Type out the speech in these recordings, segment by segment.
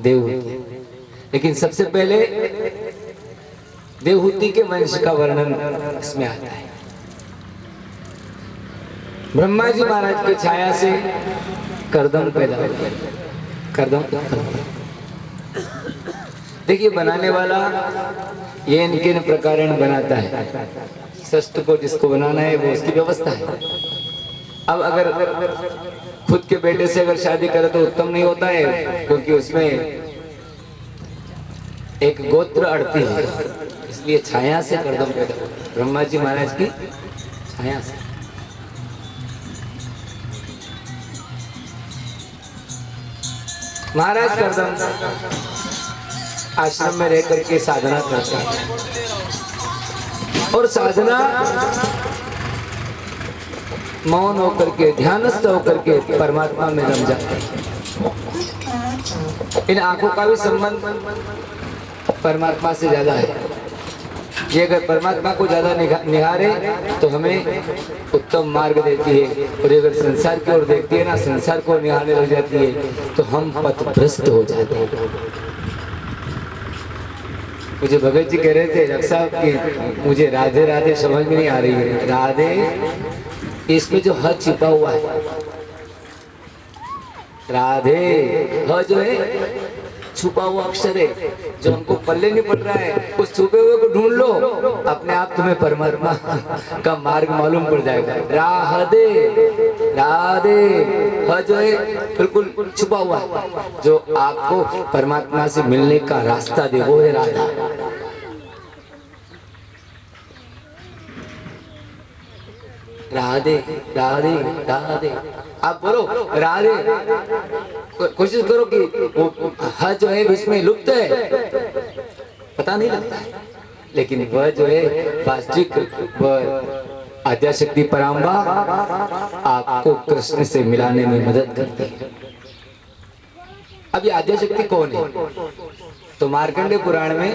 देवहूति। लेकिन सबसे पहले देवहूति के वंश का वर्णन इसमें आता है। ब्रह्मा जी महाराज की छाया से करदम पैदा हुआ। करदम देखिए, बनाने वाला ये इनके प्रकारण बनाता है। सृष्टि को जिसको बनाना है वो उसकी व्यवस्था है। अब अगर खुद के बेटे से अगर शादी करे तो उत्तम नहीं होता है, क्योंकि उसमें एक गोत्र अड़ती है। इसलिए छाया से करदम पैदा हुआ, ब्रह्मा जी महाराज की छाया से। महाराज करदम आश्रम में रह करके साधना करता है, और साधना मौन होकर के, ध्यानस्थ होकर के परमात्मा में रम जाता है। इन आंखों का भी संबंध परमात्मा से ज्यादा है। ये अगर परमात्मा को ज्यादा निहारे तो हमें उत्तम मार्ग देती है, और अगर संसार की ओर देखती है ना, संसार को निहारने लग जाती है तो हम पथभ्रष्ट हो जाते हैं। मुझे भगत जी कह रहे थे, रक्षा की मुझे राधे राधे समझ में नहीं आ रही है। राधे इसमें जो ह छिपा हुआ है, राधे ह जो है छुपा हुआ अक्षर है, जो हमको पल्ले नहीं पड़ रहा है, उस छुपे हुए को ढूंढ लो, अपने आप तुम्हें परमात्मा का मार्ग मालूम पड़ जाएगा। राधे राधे ह जो है बिल्कुल छुपा हुआ है, जो आपको परमात्मा से मिलने का रास्ता दे, वो है राधा। राधे राधे राधे, आप बोलो राधे, कोशिश करो कि वो ह जो है इसमें लुप्त है, पता नहीं लगता है, लेकिन वह जो है वास्तविक वह आद्याशक्ति पराम्बा आपको कृष्ण से मिलाने में मदद करती है। अब ये आद्याशक्ति कौन है? तो मार्कंडेय पुराण में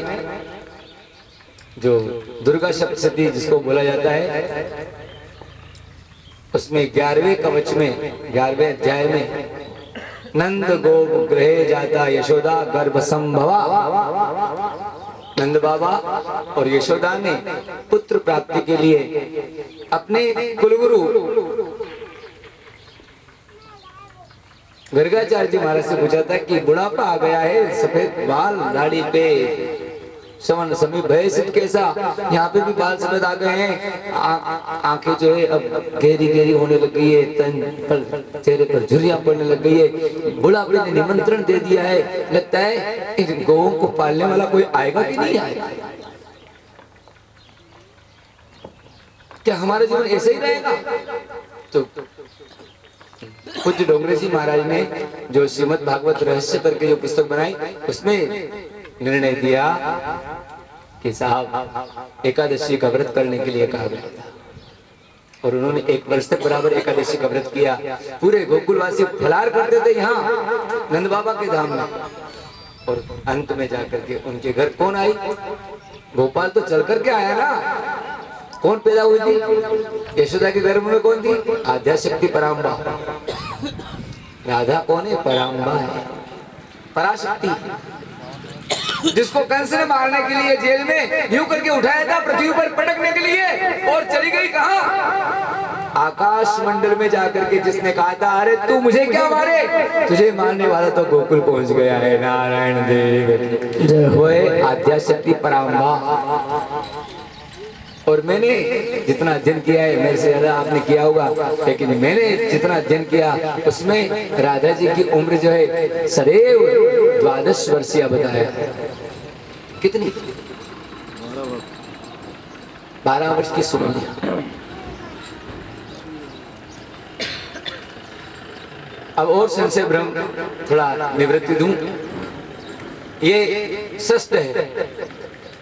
जो दुर्गा सप्तशती जिसको बोला जाता है, उसमें 11वें कवच में 11वें अध्याय में नंद गोप गृहे जाता यशोदा गर्भ संभवा। नंद बाबा और यशोदा ने पुत्र प्राप्ति के लिए अपने कुलगुरु गर्गाचार्य जी महाराज से पूछा था कि बुढ़ापा आ गया है, सफेद बाल दाढ़ी पे समन समीप भय सिद्ध कैसा, यहाँ पे भी बाल सफेद आ गए हैं, आंखें जो है अब गहरी गहरी होने लग गई है, तन पर चेहरे पर झुर्रियां पड़ने लग गई है, बुढ़ापे ने निमंत्रण दे दिया है, लगता है इन गौओं को पालने वाला कोई आएगा कि नहीं आएगा। क्या हमारा जीवन ऐसे ही रहेगा? तो पूज्य डोंगरे जी महाराज ने जो श्रीमद् भागवत रहस्य करके जो पुस्तक बनाई, उसमें निर्णय दिया कि साहब एकादशी का व्रत करने के लिए कहा गया था, और उन्होंने 1 वर्ष तक बराबर एकादशी का व्रत किया। पूरे गोकुलवासी फलार करते थे यहाँ नंद बाबा के धाम में, और अंत में जाकर के उनके घर कौन आई? गोपाल तो चल करके आया ना। कौन पैदा हुई थी? यशोदा के गर्भ में कौन थी? आद्याशक्ति पराम्बा। राधा कौन है? पराम्बा है, पराशक्ति, जिसको कंस ने मारने के लिए जेल में यूं करके उठाया था पृथ्वी पर पटकने के लिए, और चली गई कहां? आकाश मंडल में जाकर के जिसने कहा था अरे तू मुझे क्या मारे, तुझे मारने वाला तो गोकुल पहुंच गया है। नारायण देव, वो है आद्याशक्ति पराम्बा। और मैंने जितना अध्ययन किया है, मेरे से ज्यादा आपने किया होगा, लेकिन मैंने जितना अध्ययन किया उसमें राधा जी की उम्र जो है सदैव 12 वर्षीय बताया। कितनी? 12 वर्ष की सुमन। अब और संशय भ्रम थोड़ा निवृत्ति दूं। ये सत्य है,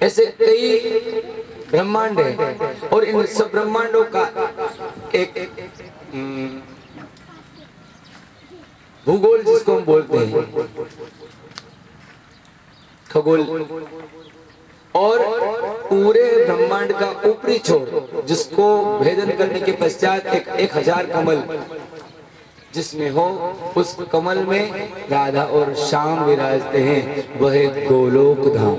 ऐसे कई ब्रह्मांड है, और इन सब ब्रह्मांडों का एक भूगोल जिसको हम बोलते हैं, खगोल, और पूरे ब्रह्मांड का ऊपरी छोर जिसको भेदन करने के पश्चात 1000 कमल जिसमें हो उस कमल में राधा और श्याम विराजते हैं, वह गोलोक धाम।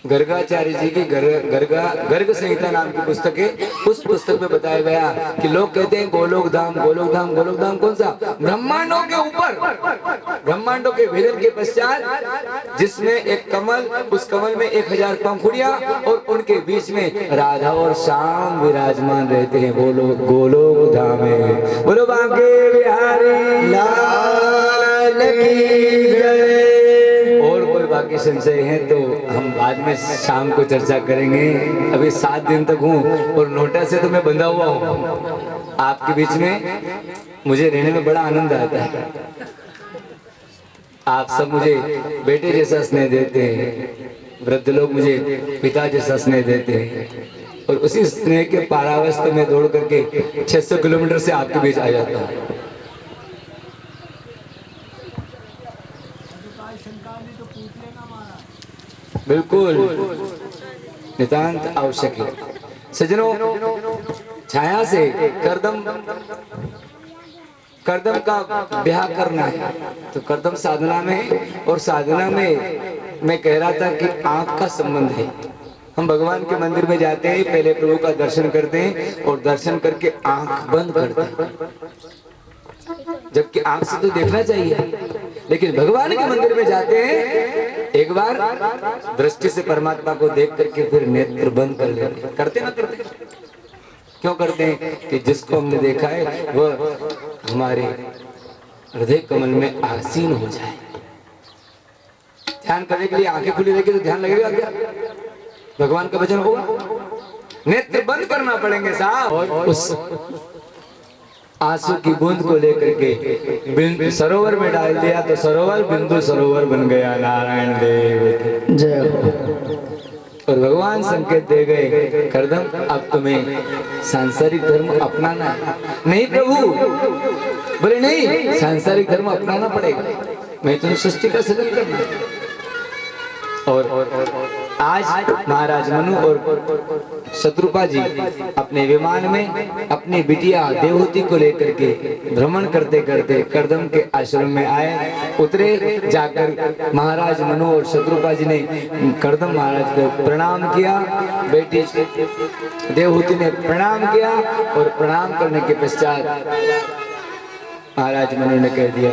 गर्गाचार्य जी की गर्ग संहिता नाम की पुस्तक है। उस पुस्तक में बताया गया कि लोग कहते हैं गोलोक धाम, गोलोक धाम, गोलोक धाम कौन सा? ब्रह्मांडों के ऊपर, ब्रह्मांडों के भेदन के पश्चात जिसमें एक कमल, उस कमल में 1000 पंखुड़ियां और उनके बीच में राधा और श्याम विराजमान रहते हैं, वो लोग गोलोक धाम है। बोलो बांके बिहारी लाल की जय। और कोई बाकी संशय है तो हम बाद में शाम को चर्चा करेंगे। अभी 7 दिन तक हूँ और नोटा से तो मैं बंधा हुआ हूँ आपके बीच में। मुझे रहने में बड़ा आनंद आता है। आप सब मुझे बेटे जैसा स्नेह देते हैं, वृद्ध लोग मुझे पिता जैसा स्नेह देते हैं, और उसी स्नेह के पारावस्थ में दौड़ करके 600 किलोमीटर से आपके बीच आ जाता हूँ। बिल्कुल नितांत आवश्यक है। सज्जनों, छाया से करदम का ब्याह करना है तो करदम साधना में है, और साधना में मैं कह रहा था कि आंख का संबंध है। हम भगवान के मंदिर में जाते हैं, पहले प्रभु का दर्शन करते हैं और दर्शन करके आंख बंद करते हैं, जबकि आंख से तो देखना चाहिए। लेकिन भगवान के मंदिर में जाते हैं, एक बार दृष्टि से परमात्मा को देख करके फिर नेत्र बंद कर लेते हैं। करते ना करते? क्यों करते हैं? कि जिसको हमने देखा है वह हमारे हृदय कमल में आसीन हो जाए। ध्यान करने के लिए आंखें खुली रहेगी तो ध्यान लगेगा क्या? भगवान का वचन होगा, नेत्र बंद करना पड़ेंगे साहब। और उस आंसू की बूंद को लेकर के सरोवर में डाल दिया तो सरोवर बिंदु सरोवर बन गया। नारायण देव जय हो। और भगवान संकेत दे गए, करदम अब तुम्हें सांसारिक धर्म अपनाना है। नहीं प्रभु, बोले नहीं, सांसारिक धर्म अपनाना पड़ेगा, मैं तुम्हें सृष्टि का सृजन करना है। और आज महाराज मनु और शत्रुपा जी अपने विमान में अपनी बिटिया देवहूति को लेकर के भ्रमण करते करते करदम के आश्रम में आए, उतरे। जाकर महाराज मनु और शत्रुपा जी ने करदम महाराज को प्रणाम किया, बेटी देवहूति ने प्रणाम किया, और प्रणाम करने के पश्चात महाराज मनु ने कह दिया,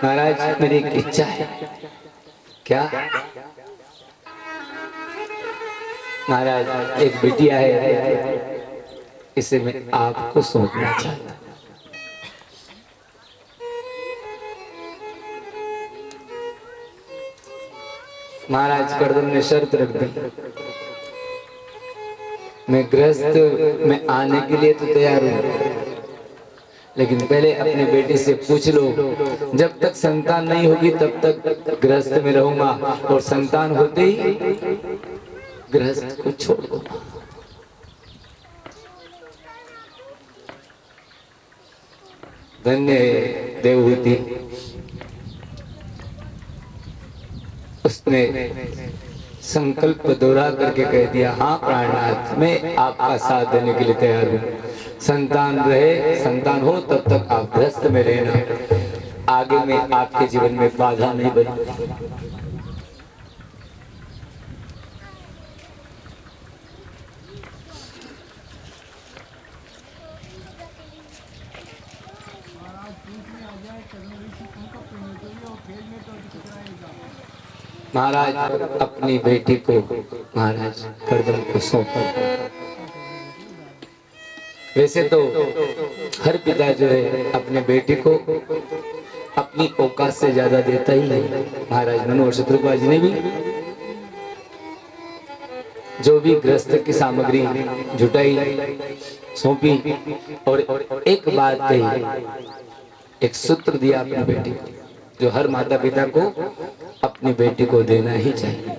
महाराज मेरी एक इच्छा है। क्या? महाराज एक बिटिया है, इसे मैं आपको सौंपना चाहता हूं। महाराज करदम ने शर्त रख दी, मैं गृहस्थ में आने के लिए तो तैयार हूं, लेकिन पहले अपनी बेटी से पूछ लो, जब तक संतान नहीं होगी तब तक गृहस्थ में रहूंगा, और संतान होते ही गृहस्थ को छोड़ दूंगा। धन्य देवहूति, उसने संकल्प दोहरा करके कह दिया, हाँ प्राणनाथ, मैं आपका साथ देने के लिए तैयार हूँ। संतान रहे, संतान हो तब तक आप गृहस्थ में रहना, आगे में आपके जीवन में बाधा नहीं बनी। महाराज अपनी बेटी को महाराज करदम को सौंपा। वैसे तो हर पिता जो है अपने बेटी को अपनी औकात से ज्यादा देता ही नहीं। महाराज मनु और शत्रुपा जी ने भी जो भी गृहस्थ की सामग्री जुटाई, सौंपी, और एक बात कही, एक सूत्र दिया अपनी बेटी को, जो हर माता पिता को अपनी बेटी को देना ही चाहिए।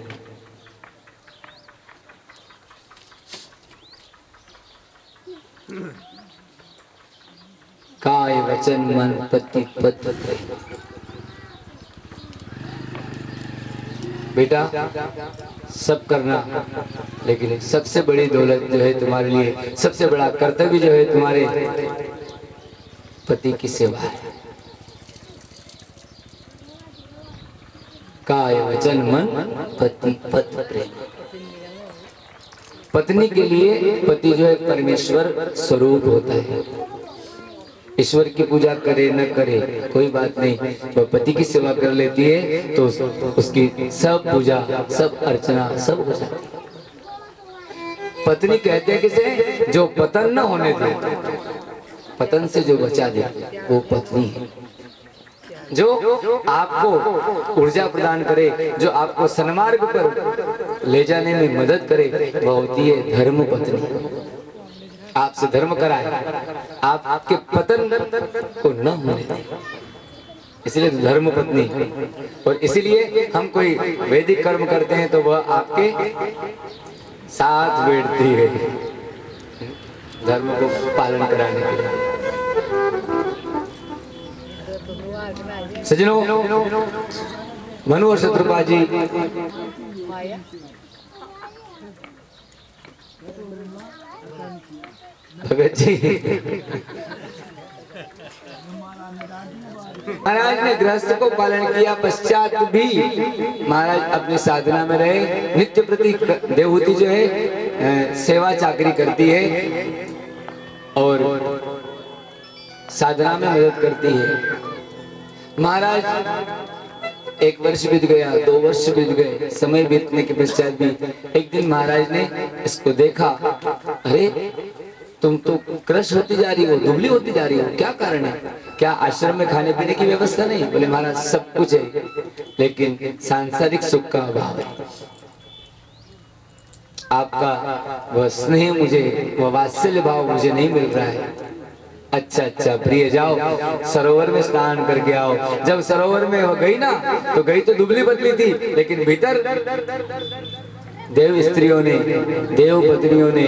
काय वचन मन पति पद। बेटा सब करना, लेकिन सबसे बड़ी दौलत जो है तुम्हारे लिए, सबसे बड़ा कर्तव्य जो है तुम्हारे पति की सेवा है। काय वचन मन पति पत प्रेम। पत्नी के लिए पति जो है परमेश्वर स्वरूप होता है। ईश्वर की पूजा करे न करे कोई बात नहीं, वह पति की सेवा कर लेती है तो उसकी सब पूजा सब अर्चना सब हो जाती है। पत्नी कहते हैं किसे? जो पतन न होने दे, पतन से जो बचा दे वो पत्नी है। जो आपको ऊर्जा प्रदान करे, जो आपको सन्मार्ग पर ले जाने में मदद करे, वह होती है धर्म पत्नी। आपसे धर्म कराए, आपके पतन को न होने दे, इसलिए धर्म पत्नी। और इसीलिए हम कोई वैदिक कर्म करते हैं तो वह आपके साथ बैठती है धर्म को पालन कराने के लिए। सज्जनों, मनु और शत्रुपा जी भगत जी महाराज ने गृहस्थ को पालन किया, पश्चात भी महाराज अपनी साधना में रहे। नित्य प्रति देवहूति जो है सेवा चाकरी करती है और साधना में मदद करती है। महाराज 1 वर्ष बीत गया, 2 वर्ष बीत गए, समय बीतने के पश्चात भी एक दिन महाराज ने इसको देखा, अरे तुम तो क्रश होती जा रही हो, दुबली होती जा रही हो, क्या कारण है? क्या आश्रम में खाने पीने की व्यवस्था नहीं? बोले महाराज सब कुछ है, लेकिन सांसारिक सुख का अभाव है। आपका वह स्नेह मुझे, वह वात्सल्य भाव मुझे नहीं मिल रहा है। अच्छा प्रिय, जाओ सरोवर में स्नान करके आओ। जब सरोवर में वो गई ना, तो गई तो दुबली पतली थी, लेकिन भीतर देव स्त्रियों ने, देव पत्नियों ने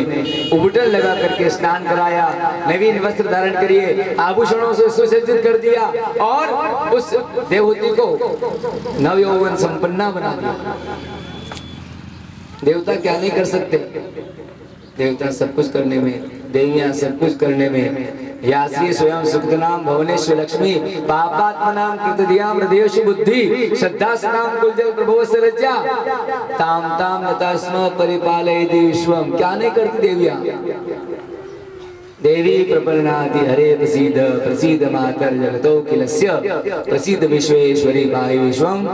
उबटन लगा करके स्नान कराया, नवीन वस्त्र धारण करिए, आभूषणों से सुसज्जित कर दिया और उस देवहूति को नवयौवन संपन्ना बना दिया। देवता क्या नहीं कर सकते? देवता सब कुछ करने में, देवियां सब कुछ करने में। या श्री स्वयं सुकृतनाम भुवनेश्वर लक्ष्मी पापात्मनाम कृतधियाम हृदयेषु बुद्धि श्रद्धासनाम कुलजल प्रभो सरज्जा ताम ताम नतास्म परिपालयति विश्वम। क्या नहीं करती देवियां? देवी प्रपन्नाति हरे प्रसीद प्रसीद मातर जगतो किलस्य प्रसीद विश्वेश्वरी पाहि विश्वम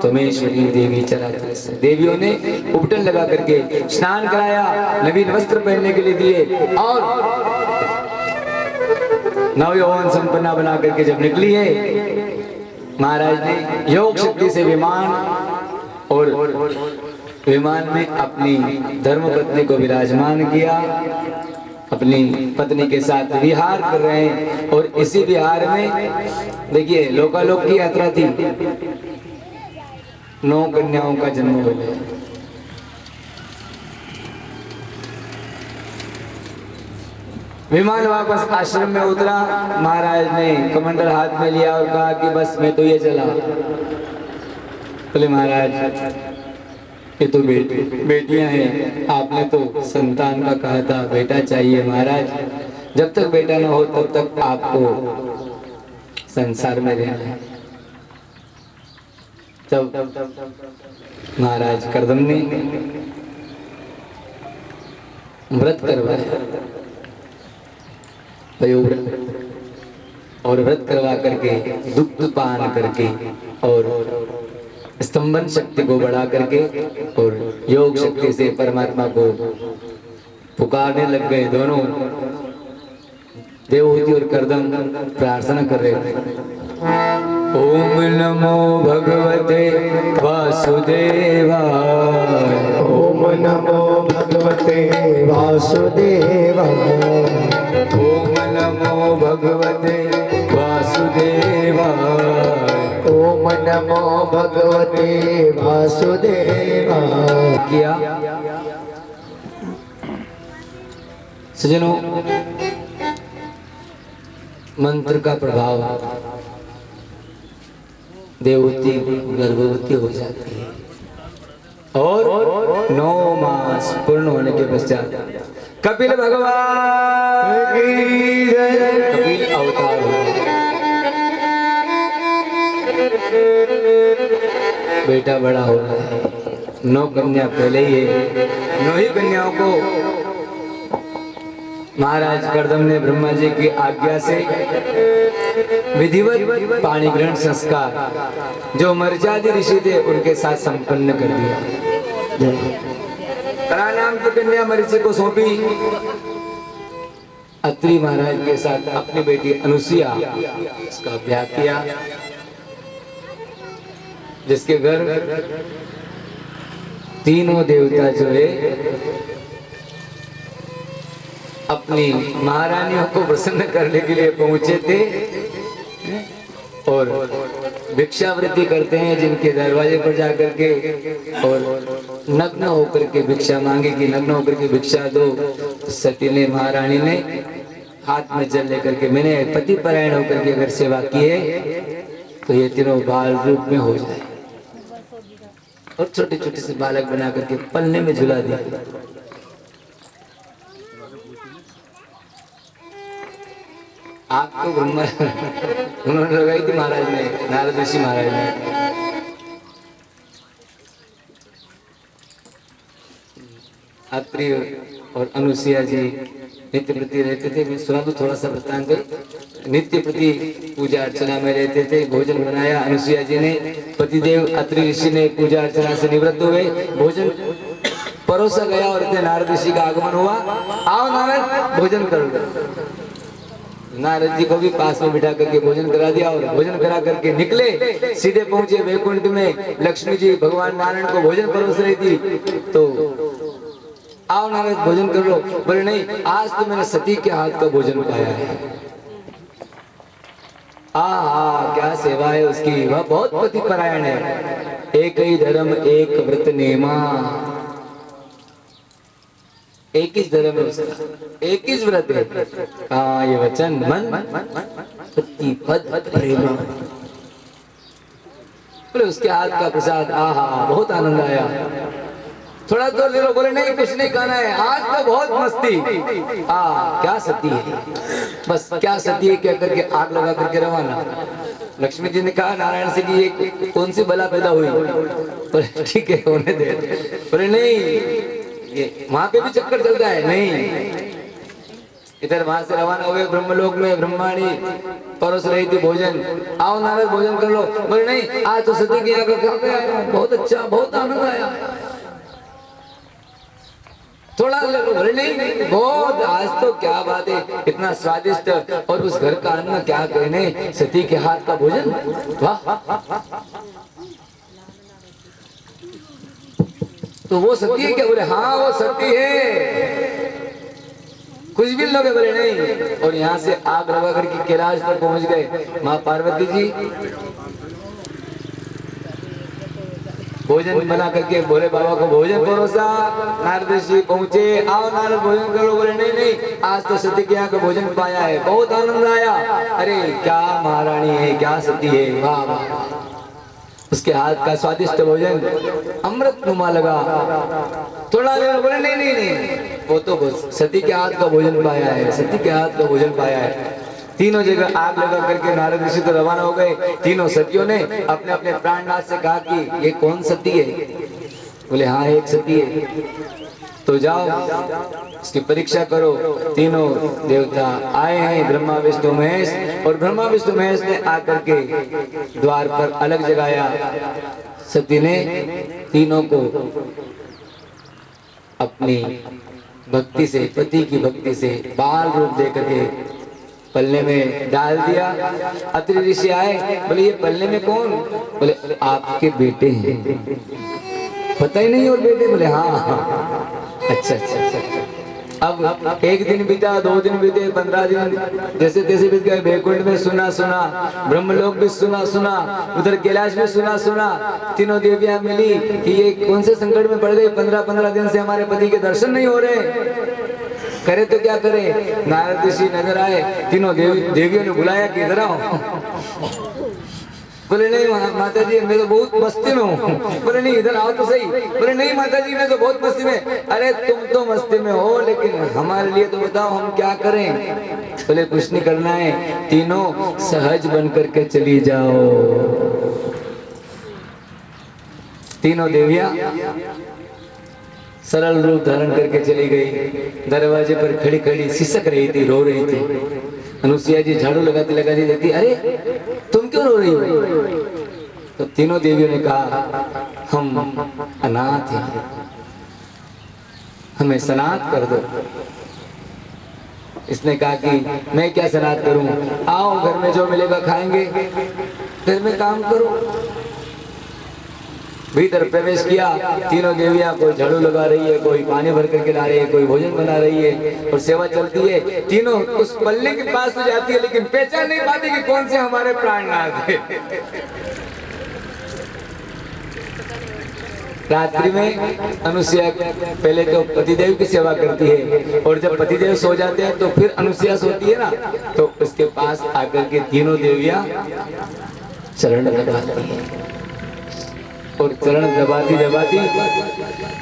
त्वमेश्वरी देवी चराचरस्य। देवियों ने उपटन लगा करके स्नान कराया, नवीन वस्त्र पहनने के लिए दिए और नवयौवन संपन्ना बना करके जब निकली है, महाराज ने योग शक्ति से विमान और विमान में अपनी धर्मपत्नी को विराजमान किया, अपनी पत्नी के साथ विहार कर रहे हैं। और इसी विहार में देखिए लोकालोक की यात्रा थी, 9 कन्याओं का जन्म हो गया। विमान वापस आश्रम में उतरा, महाराज ने कमंडल हाथ में लिया और कहा कि बस मैं तो ये चला। बोले महाराज ये तो बेटियां हैं, आपने तो संतान का कहा था, बेटा चाहिए। महाराज जब तक बेटा न हो तब तक आपको संसार में रहना है। तब महाराज करदम ने व्रत करवाया, और व्रत करवा करके दुग्ध पान करके और स्तंभन शक्ति को बढ़ा करके और योग शक्ति से परमात्मा को पुकारने लग गए। दोनों देवहूति और करदम प्रार्थना कर रहे थे। ओम नमो भगवते वासुदेवाय, ओम नमो भगवते वासुदेवाय, ओम नमो भगवते वासुदेवाय, ओम नमो भगवते वासुदेवाय। किया। सज्जनों, मंत्र का प्रभाव देवहूति गर्भवती हो जाती है और 9 मास पूर्ण होने के पश्चात कपिल भगवान कपिल अवतार हुआ। बेटा बड़ा हो रहा है, 9 कन्या पहले ही है। 9 ही कन्याओं को महाराज कर्दम ने ब्रह्मा जी की आज्ञा से विधिवत पाणी ग्रहण संस्कार जो मर्यादी ऋषि थे उनके साथ संपन्न कर दिया। करा नाम की कन्या मरीचि को सौंपी। अत्रि महाराज के साथ अपनी बेटी अनुसुईया उसका ब्याह किया, जिसके घर तीनों देवता जो है अपनी महारानियों को प्रसन्न करने के लिए पहुंचे थे और भिक्षावृत्ति करते हैं, जिनके दरवाजे पर जाकर के और नग्न होकर के भिक्षा मांगे कि नग्न होकर के भिक्षा दो। सती ने महारानी ने हाथ में जल लेकर के मैंने पति परायण होकर के अगर सेवा की है तो ये तीनों बाल रूप में हो जाए, और छोटे छोटे से बालक बना करके पलने में झुला दिया। आग तो ब्रह्मा उन्होंने लगाई थी महाराज ने, नारद ऋषि महाराज ने। अत्रि और अनुसुईया जी नित्य प्रति रहते थे। मैं सुना तो थोड़ा सा प्रस्थान कर। नित्य प्रति पूजा अर्चना में रहते थे। भोजन बनाया अनुसुईया जी ने, पतिदेव अत्रि ऋषि ने पूजा अर्चना से निवृत्त हुए। भोजन परोसा गया और इतने नारद ऋषि का आगमन हुआ। आओ नारद भोजन करो। नारद जी को भी पास में बिठा करके भोजन करा दिया और भोजन करा करके निकले, सीधे पहुंचे वैकुंठ में। लक्ष्मी जी भगवान नारायण को भोजन परोस रही थी, तो आओ नारद भोजन कर लो। बोले नहीं, आज तो मैंने सती के हाथ का भोजन पाया है। क्या सेवा है उसकी, वह बहुत पति परायण है। एक ही धर्म एक व्रत नेमा, एक ही धर्म है उसका, एक ही व्रत है। ये वचन मन पति पद प्रेम। बोले उसके हाथ का प्रसाद, बहुत आनंद आया। थोड़ा तो ले लो। बोले नहीं, कुछ नहीं खाना है, आज तो बहुत मस्ती। क्या सती है, बस क्या सती है क्या करके आग लगा करके रवाना। लक्ष्मी जी ने कहा नारायण से कि ये कौन सी बला पैदा हुई। बोले ठीक है होने दे। बोले नहीं, ये वहां पे भी चक्कर चलता है। नहीं, इधर वहां से रवाना हुए। ब्रह्मलोक में ब्रह्माणी परोस रही थी भोजन। आओ नारद भोजन कर लो। बोले नहीं, आज तो सती की आग खा गया, बहुत अच्छा, बहुत आनंद आया। थोड़ा ले लो। बोले नहीं, बहुत, आज तो क्या बात है, इतना स्वादिष्ट, और उस घर का अन्न क्या कहने, सती के हाथ का भोजन, वाह। तो वो सती है क्या? बोले हाँ वो सती है। कुछ भी लोग बोले नहीं। और यहाँ से आग लगा करके कैलाश पर पहुंच गए। माँ पार्वती जी भोजन बना करके भोले बाबा को भोजन परोसा। नारद ऋषि पहुंचे, आओ नारद भोजन करो। बोले नहीं नहीं, आज तो सती के यहाँ का भोजन पाया है, बहुत आनंद आया। अरे क्या महारानी है, क्या सती है, वाह वाह। उसके हाथ का स्वादिष्ट भोजन अमृत नुमा लगा। थोड़ा देर बोले नहीं नहीं नहीं, वो तो बस सती के हाथ का भोजन पाया है, सती के हाथ का भोजन पाया है। तीनों जगह आग लगा करके नारद ऋषि तो रवाना हो गए। तीनों सतियों ने अपने अपने प्राणनाथ से कहा कि ये कौन सती है। बोले हाँ एक सती है। तो जाओ इसकी परीक्षा करो। तीनों देवता आए हैं, ब्रह्मा विष्णु महेश। और ब्रह्मा विष्णु महेश ने आकर के द्वार पर अलग जगाया। सती ने तीनों को अपनी भक्ति से, पति की भक्ति से बाल रूप देकर के पल्ले में डाल दिया। अत्रि ऋषि आए, बोले ये पल्ले में कौन? बोले आपके बेटे हैं। पता ही नहीं और बेटे? बोले हाँ। अच्छा अच्छा अच्छा। अब एक दिन बीता, 2 दिन बीते, 15 दिन, जैसे तैसे बीत गए। वैकुंठ में सुना सुना, ब्रह्मलोक भी सुना सुना, उधर कैलाश में सुना सुना। तीनों देवियां मिली कि ये कौन से संकट में पड़ गए, 15-15 दिन से हमारे पति के दर्शन नहीं हो रहे, करे तो क्या करे। नारद ऋषि नजर आए। तीनों देवियों ने बुलाया कि इधर आओ। बोले नहीं माता जी मैं तो बहुत मस्ती में हूँ। बोले नहीं इधर आओ तो सही। बोले नहीं माता जी मैं तो बहुत मस्ती में। अरे तुम तो मस्ती में हो, लेकिन हमारे लिए तो बताओ हम क्या करें। बोले कुछ नहीं करना है, तीनों सहज बन करके चली जाओ। तीनों देवियां सरल रूप धारण करके चली गई। दरवाजे पर खड़ी खड़ी सिसक रही थी, रो रही थी। अनुसुईया जी झाड़ू लगाती लगाती देखती, अरे तुम क्यों रो रही हो? तो तीनों देवियों ने कहा, हम अनाथ हैं, हमें सनात कर दो। इसने कहा कि मैं क्या सनात करूं, आओ घर में जो मिलेगा खाएंगे, घर में काम करो। भीतर प्रवेश किया। तीनों देवियां, कोई झाड़ू लगा रही है, कोई पानी भर करके ला रही है, कोई भोजन बना रही है और सेवा चलती है। तीनों उस पल्ले के पास तो जाती है, लेकिन पहचान नहीं पाती कि कौन से हमारे प्राणनाथ है। रात्रि में अनुसुईया पहले तो पतिदेव की सेवा करती है, और जब पतिदेव सो जाते हैं तो फिर अनुसुईया सोती है ना, तो उसके पास आकर के तीनों देवियां चरण दबाती है। और चरण दबाती दबाती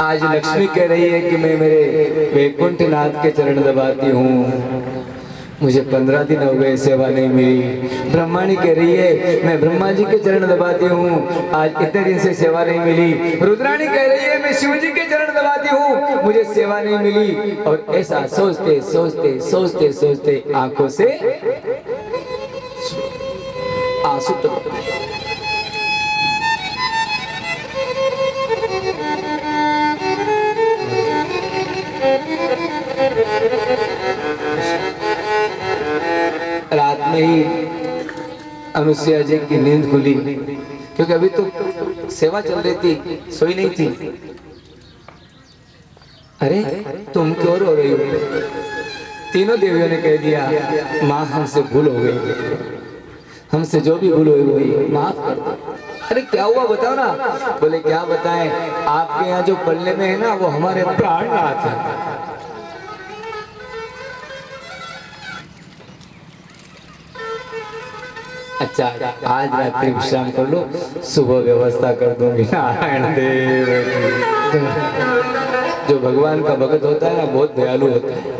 आज लक्ष्मी कह रही है कि मैं मेरे वैकुंठनाथ के चरण दबाती हूँ, मुझे 15 दिन हो गए सेवा नहीं मिली। ब्रह्माणी कह रही है मैं ब्रह्मा जी के चरण दबाती हूँ, आज इतने दिन से सेवा नहीं मिली। रुद्राणी कह रही है मैं शिव जी के चरण दबाती हूँ, मुझे सेवा नहीं मिली। और ऐसा सोचते सोचते सोचते सोचते आंखों से आंसू टपक गए। रात में ही अनुसुईया जी की नींद खुली, क्योंकि अभी तो सेवा चल रही थी, सोई नहीं थी। अरे तुम क्यों रो रही हो? तीनों देवियों ने कह दिया, माँ हमसे भूल हो गई, हमसे जो भी भूल हुई वही माफ कर दो। अरे क्या हुआ बताओ ना। बोले क्या बताएं, आपके यहाँ जो पल्ले में है ना वो हमारे प्राणनाथ है। अच्छा आज रात्रि विश्राम कर लो, सुबह व्यवस्था कर दूंगी। नारायण देव। जो भगवान का भक्त होता है ना बहुत दयालु होता है,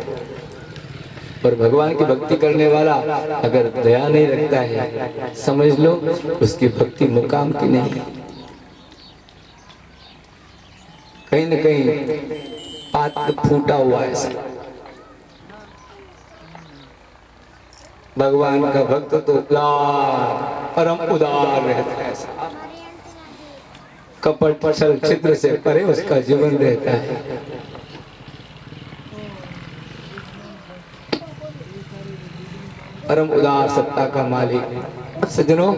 और भगवान की भक्ति करने वाला अगर दया नहीं रखता है समझ लो उसकी भक्ति मुकाम की नहीं। कहीं न कहीं पात्र फूटा हुआ है। भगवान का भक्त तो परम उदार रहता है, कपट छल छिद्र से परे उसका जीवन रहता है। परम उदार सत्ता का मालिक। सज्जनों,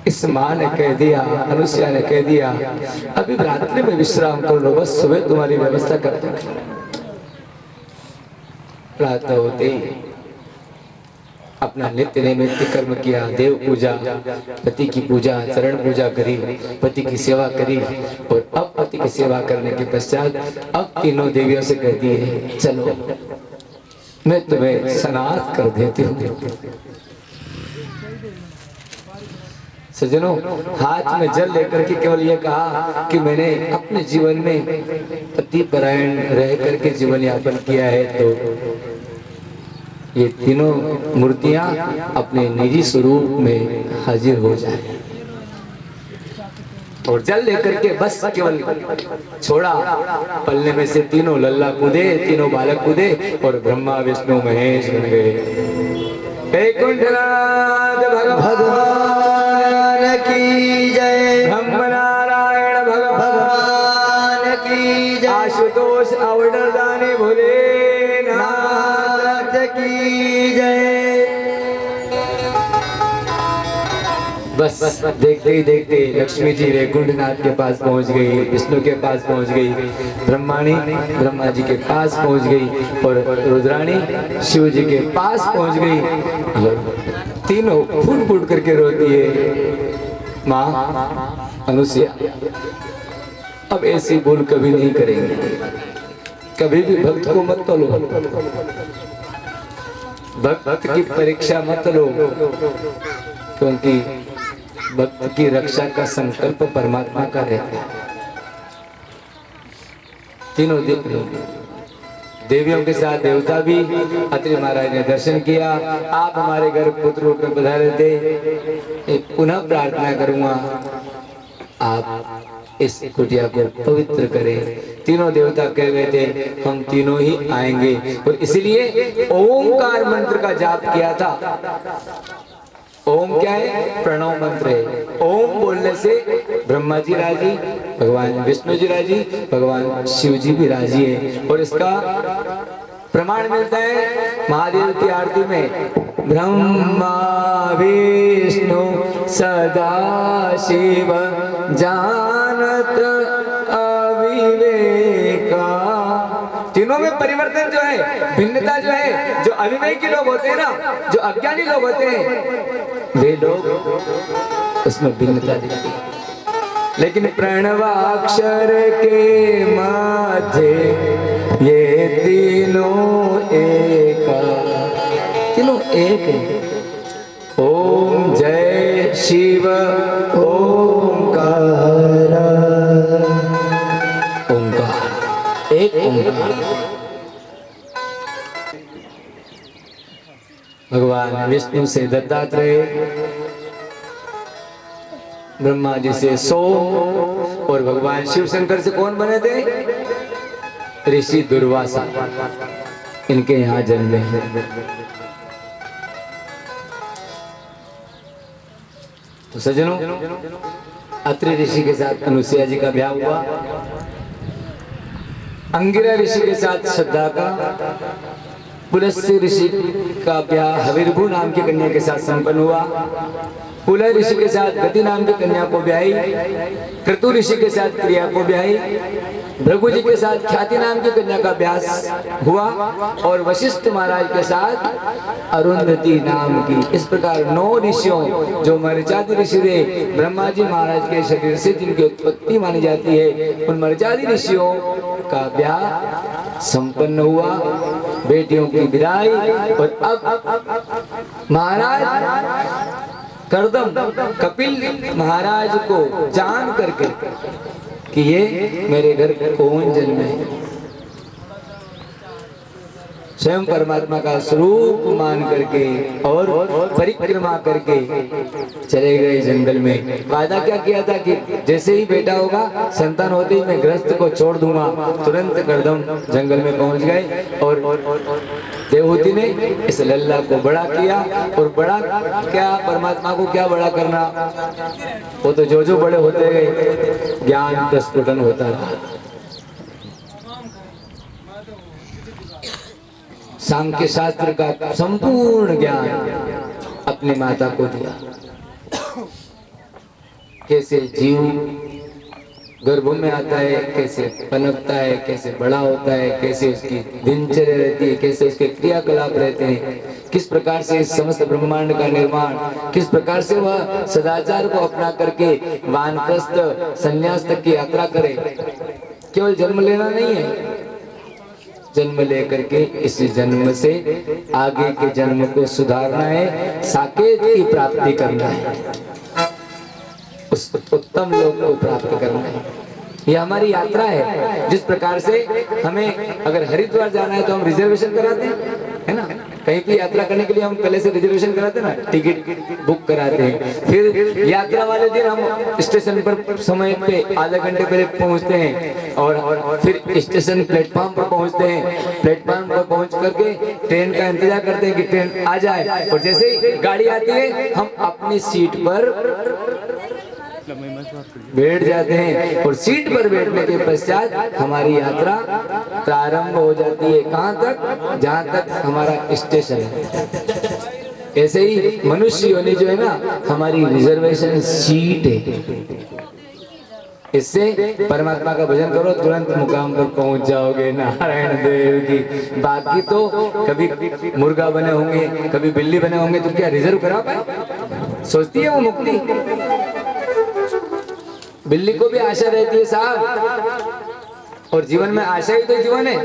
इस माँ ने कह दिया, अनुसुईया ने कह दिया, अभी रात्रि में विश्राम कर लो, बस सुबह तुम्हारी व्यवस्था कर देंगे। प्रातः होते ही अपना नित्य नैमित्य कर्म किया, देव पूजा, पति की पूजा, चरण पूजा करी, पति की सेवा करी। और अब पति की सेवा करने के पश्चात अब तीनों देवियों से कहती है, चलो मैं तुम्हें सनात कर देती हूँ। सज्जनों, हाथ में जल लेकर के केवल ये कहा कि मैंने अपने जीवन में पति परायण रह करके जीवन यापन किया है, तो ये तीनों मूर्तियां अपने निजी स्वरूप में हाजिर हो जाए। और जल लेकर के बस केवल छोड़ा, पल्ले में से तीनों लल्ला कूदे, तीनों बालक कूदे और ब्रह्मा विष्णु महेश बन गए। वैकुंठनाथ भगवान की जय, ब्रह्मनारायण भगवान की जय, आशुतोष अवडरदानी भोलेनाथ की जय। बस देखते ही देखते लक्ष्मी जी वैकुंठनाथ के पास पहुंच गई, विष्णु के पास पहुंच गई, ब्रह्माणी ब्रह्मा जी के पास पहुंच गई और रुद्राणी शिव जी के पास पहुंच गई। और तीनों फूट फूट करके रोती है, माँ अनुसुईया अब ऐसी भूल कभी नहीं करेंगे, कभी भी भक्त को मत लो, भक्त की परीक्षा मत लो, क्योंकि भक्त की रक्षा का संकल्प परमात्मा का रहता है। तीनों देवियों के साथ देवता भी, अत्रि महाराज ने दर्शन किया। आप हमारे घर पुत्र रूप में पधारे थे, पुनः प्रार्थना करूंगा आप इस कुटिया को पवित्र करें। तीनों देवता कह गए थे हम तीनों ही आएंगे, और इसलिए ओंकार मंत्र का जाप किया था। ओम क्या है? प्रणव मंत्र है। ओम बोलने से ब्रह्मा जी राजी, भगवान विष्णु जी राजी, भगवान शिव जी भी राजी है। और इसका प्रमाण मिलता है महादेव की आरती में, ब्रह्मा विष्णु सदा शिव जानत अविवेका। तीनों में परिवर्तन जो है, भिन्नता जो है, जो अविवेकी लोग होते हैं ना, जो अज्ञानी लोग होते हैं, वे लोग उसमें भिन्नता दिखती है। लेकिन प्रणवाक्षर के मध्य ये तीनों एक, तीनों एक है। ओम जय शिव ओंकार, ओंकार एक ओंकार। भगवान विष्णु से दत्तात्रेय, ब्रह्मा जी से सोम, और भगवान शिव शंकर से कौन बने थे? ऋषि दुर्वासा, इनके यहाँ जन्मे हैं। तो सज्जनों, अत्रि ऋषि के साथ अनुसुईया जी का ब्याह हुआ, अंगिरा ऋषि के साथ श्रद्धा का, पुलस्त्य ऋषि का ब्याह हविर्भु नाम की कन्या के साथ संपन्न हुआ, पुलह ऋषि के साथ गति नाम की कन्या को ब्याही, क्रतु ऋषि के साथ क्रिया को ब्याही, भृगु जी के साथ ख्याति नाम की कन्या का ब्याह हुआ, और वशिष्ठ महाराज के साथ अरुंधति नाम की। इस प्रकार 9 ऋषियों, जो मर्यादि ऋषि थे ब्रह्मा जी महाराज के शरीर से, जिनकी उत्पत्ति मानी जाती है, उन मर्यादि ऋषियों का ब्याह संपन्न हुआ, बेटियों की विदाई। और अब महाराज कर्दम कपिल महाराज को जान करके कि ये मेरे घर कौन जन्मे है, स्वयं परमात्मा का स्वरूप मान करके और परिक्रमा करके चले गए जंगल में। वादा क्या किया था कि जैसे ही बेटा होगा, संतान होते ही मैं गृहस्थ को छोड़ दूंगा। तुरंत कर्दम जंगल में पहुंच गए, और देवहूति ने इस लल्ला को बड़ा किया। और बड़ा क्या, परमात्मा को क्या बड़ा करना, वो तो जो बड़े होते गए ज्ञान प्रस्फुटन होता रहा। सांख्य शास्त्र का संपूर्ण ज्ञान अपनी माता को दिया। कैसे जीव गर्भ में आता है, कैसे पनपता है, कैसे बड़ा होता है, कैसे उसकी दिनचर्या रहती है, कैसे उसके क्रियाकलाप रहते हैं, किस प्रकार से इस समस्त ब्रह्मांड का निर्माण, किस प्रकार से वह सदाचार को अपना करके वानप्रस्थ संन्यास तक की यात्रा करे। केवल जन्म लेना नहीं है, जन्म लेकर के इस जन्म से आगे के जन्म को सुधारना है, साकेत की प्राप्ति करना है, उस उत्तम लोक को प्राप्त करना है। ये हमारी यात्रा है। जिस प्रकार से हमें अगर हरिद्वार जाना है तो हम रिजर्वेशन कराते हैं, है ना। कहीं भी यात्रा करने के लिए हम पहले से रिजर्वेशन कराते हैं ना, टिकट बुक कराते हैं। फिर यात्रा वाले दिन हम स्टेशन पर समय पे आधा घंटे पहले पहुंचते हैं, और फिर स्टेशन प्लेटफॉर्म पर पहुंचते हैं। प्लेटफॉर्म पर पहुंच करके ट्रेन का इंतजार करते हैं कि ट्रेन आ जाए, और जैसे ही गाड़ी आती है हम अपनी सीट पर बैठ जाते हैं, और सीट पर बैठने के पश्चात हमारी यात्रा प्रारंभ हो जाती है। कहाँ तक? जहाँ तक हमारा स्टेशन है। ऐसे ही मनुष्य योनि जो है ना, हमारी रिजर्वेशन सीट है। इससे परमात्मा का भजन करो, तुरंत मुकाम पर पहुंच जाओगे। नारायण देव की। बाकी तो कभी मुर्गा बने होंगे, कभी बिल्ली बने होंगे, तो क्या रिजर्व करा पाए? सोचती है वो मुक्ति। बिल्ली को भी आशा रहती है साहब, और जीवन में आशा ही तो जीवन है।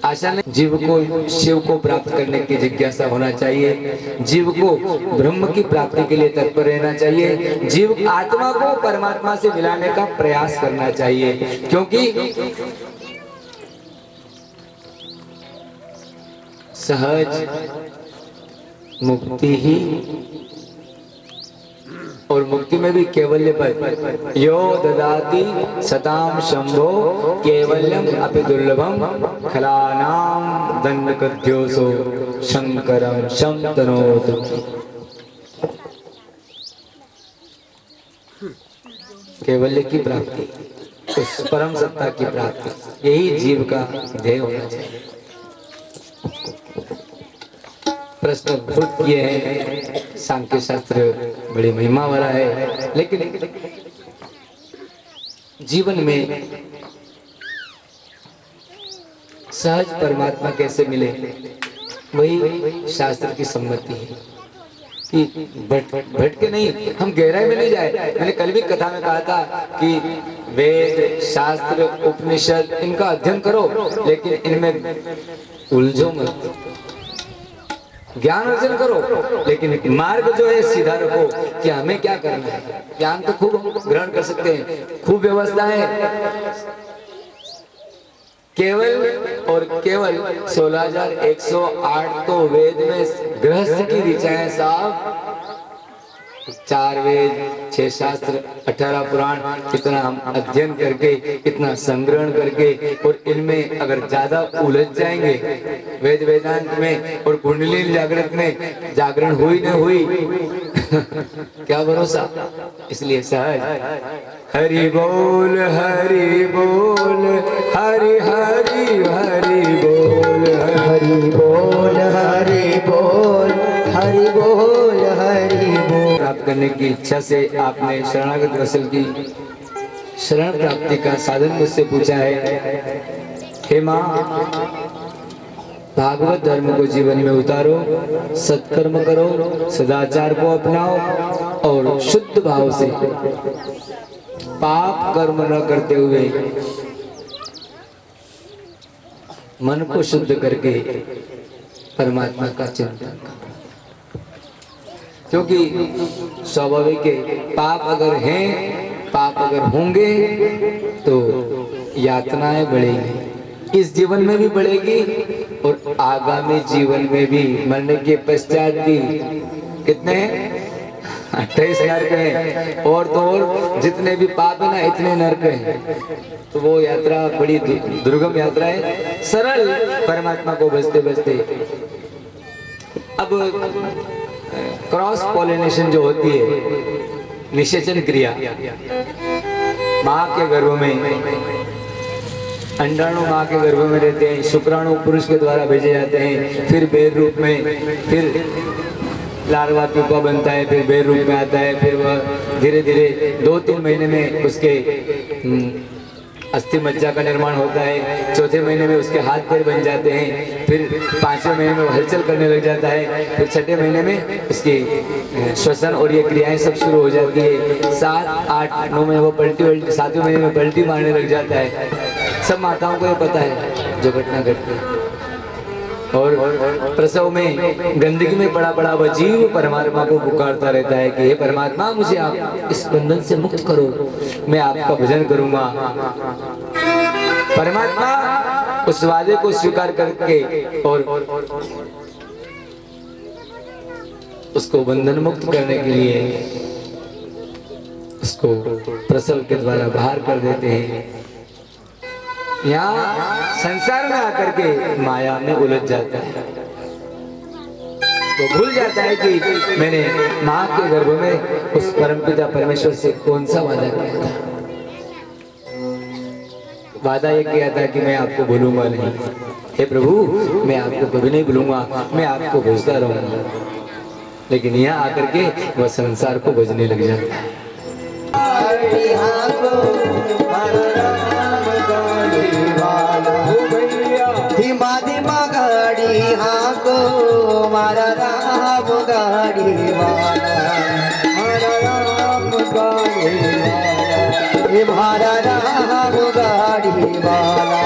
आशा नहीं, जीव को शिव को प्राप्त करने की जिज्ञासा होना चाहिए। जीव को ब्रह्म की प्राप्ति के लिए तत्पर रहना चाहिए। जीव आत्मा को परमात्मा से मिलाने का प्रयास करना चाहिए, क्योंकि सहज मुक्ति ही और मुक्ति में भी कैवल्य पद। यो ददाति सताम शंभो कैवल्यम अपि दुर्लभम खलानाम दंडकद्योसो शंकरम शम तनोतु। कैवल्य की प्राप्ति, उस परम सत्ता की प्राप्ति, यही जीव का ध्येय होना चाहिए। प्रश्न उद्भुत किए हैं, सांख्य शास्त्र बड़ी महिमा वाला है, लेकिन जीवन में सहज परमात्मा कैसे मिले, वही शास्त्र की सम्मति है कि भटके के नहीं, हम गहराई में नहीं जाए। मैंने कल भी कथा में कहा था कि वेद शास्त्र उपनिषद इनका अध्ययन करो, लेकिन इनमें उलझो मत। ज्ञान अर्जन करो, लेकिन मार्ग जो है सीधा रखो कि हमें क्या करना है। ज्ञान तो खूब ग्रहण कर सकते हैं, खूब व्यवस्था है, केवल और केवल 16,108 तो वेद में गृहस्थ की ऋचा है साहब। 4 वेद 6 शास्त्र 18 पुराण, इतना हम अध्ययन करके, इतना संग्रहण करके, और इनमें अगर ज्यादा उलझ जाएंगे वेद वेदांत में और कुंडली जागृत में, जागरण हुई न हुई क्या भरोसा। इसलिए सहज हरि बोल हरि बोल, हरि हरि हरि बोल, हरि बोल हरि बोल, हरि बोल हरि बोल। प्राप्त करने की इच्छा से आपने शरणागत वत्सल की शरण प्राप्ति का साधन मुझसे पूछा है। हे माँ, भागवत धर्म को जीवन में उतारो, सत्कर्म करो, सदाचार को अपनाओ और शुद्ध भाव से पाप कर्म न करते हुए मन को शुद्ध करके परमात्मा का चिंतन करो। क्योंकि स्वाभाविक है, पाप अगर हैं, पाप अगर होंगे तो यातनाएं बढ़ेगी, इस जीवन में भी बढ़ेगी और आगामी जीवन में भी, मरने के पश्चात भी। कितने हैं? 28 नरक हैं, और तो और जितने भी पाप है ना, इतने नरक हैं। तो वो यात्रा बड़ी दुर्गम यात्रा है। सरल परमात्मा को बसते बसते, अब क्रॉस पॉलिनेशन जो होती है, निषेचन क्रिया, माँ के गर्भ में अंडाणु माँ के गर्भ में रहते हैं, शुक्राणु पुरुष के द्वारा भेजे जाते हैं, फिर बेर रूप में, फिर लार्वा प्यूपा बनता है, फिर बेर रूप में आता है, फिर वह धीरे धीरे 2-3 महीने में उसके अस्थि मज्जा का निर्माण होता है, चौथे महीने में उसके हाथ पैर बन जाते हैं, फिर 5वें महीने में वो हलचल करने लग जाता है, फिर 6ठे महीने में उसकी श्वसन और ये क्रियाएं सब शुरू हो जाती है। 7, 8, 9 में वो पलटी 7वें महीने में पलटी मारने लग जाता है। सब माताओं को ये पता है जो घटना घटती है। और प्रसव में गंदगी में पड़ा पड़ा वह जीव परमात्मा को पुकारता रहता है कि हे परमात्मा, मुझे आप इस बंधन से मुक्त करो, मैं आपका भजन करूंगा। परमात्मा उस वादे को स्वीकार करके और उसको बंधन मुक्त करने के लिए उसको प्रसव के द्वारा बाहर कर देते हैं। यहाँ संसार में आकर के माया में उलझ जाता है, तो भूल जाता है कि मैंने माँ के गर्भ में उस परमपिता परमेश्वर से कौन सा वादा किया था। वादा ये किया था कि मैं आपको भूलूंगा नहीं। हे प्रभु, मैं आपको कभी नहीं भूलूंगा, मैं आपको भजता रहूंगा। लेकिन यहाँ आकर के वह संसार को भजने लग जाता है। धीमा धीमा गाड़ी हाको मारा राम गाड़ी वाला, मारा राम गाड़ी वाला, मारा राम गाड़ी वाला।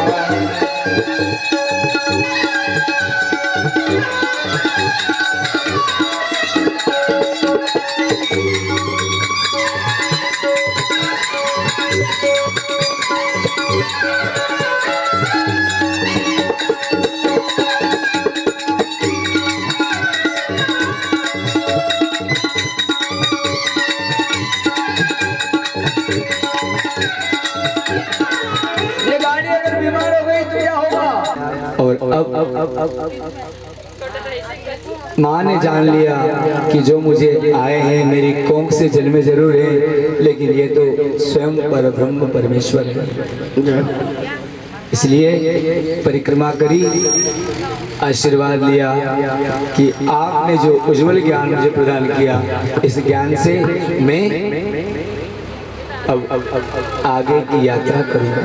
माँ ने जान लिया कि जो मुझे आए हैं मेरी कोंख से जन्मे जरूर हैं, लेकिन ये तो स्वयं पर ब्रह्म परमेश्वर है। इसलिए परिक्रमा करी, आशीर्वाद लिया कि आपने जो उज्जवल ज्ञान मुझे प्रदान किया, इस ज्ञान से मैं अब आगे की यात्रा करूंगा,